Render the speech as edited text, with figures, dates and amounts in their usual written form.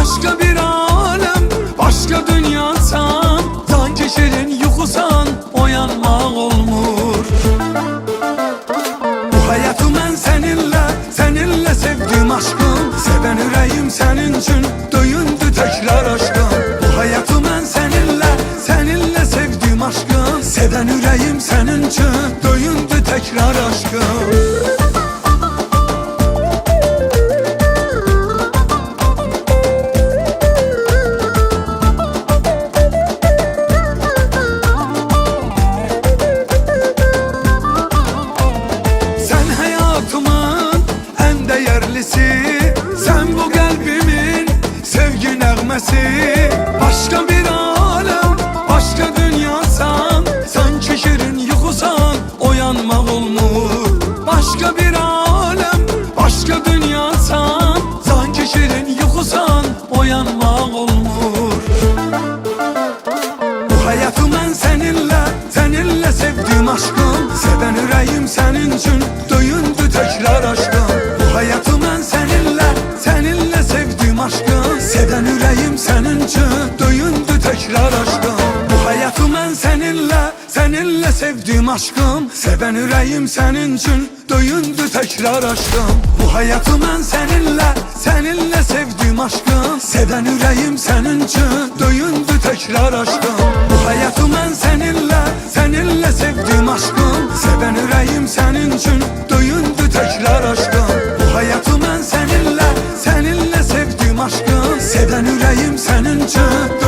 Başka bir alem, başka dünyasan, sanki şirin yuxusan, oyanmaq olmur. Bu hayatı mən səninlə sevdim aşkım. Sevən ürəyim sənin üçün döyündü təkrar aşkım. Bu hayatı mən səninlə sevdim aşkım. Sevən ürəyim sənin üçün döyündü təkrar aşkım. Sen bu kalbimin sevgi nəğməsi. Başka bir alem, başka dünyasan, sanki şirin yuxusan, oyanmaq olmur. Başka bir alem, başka dünyasan, sanki şirin yuxusan, oyanmaq olmur. Bu hayatı mən səninlə sevdim aşkım. Sevən ürəyim sənin üçün döyündü təkrar aşkım. Bu hayatı mən səninlə sevdim aşkım. Sevən ürəyim sənin üçün döyündü təkrar aşkım. Bu hayatı mən səninlə sevdim aşkım. Sevən ürəyim sənin üçün döyündü təkrar aşkım. Bu hayatı mən səninlə sevdim aşkım. Sevən ürəyim sənin üçün döyündü təkrar aşkım. Bu hayatı mən səninlə sevdim aşkım. Sevən ürəyim sənin üçün döyündü təkrar aşkım. Bu hayatı mən səninlə sevdim aşkım. Sevən ürəyim sənin üçün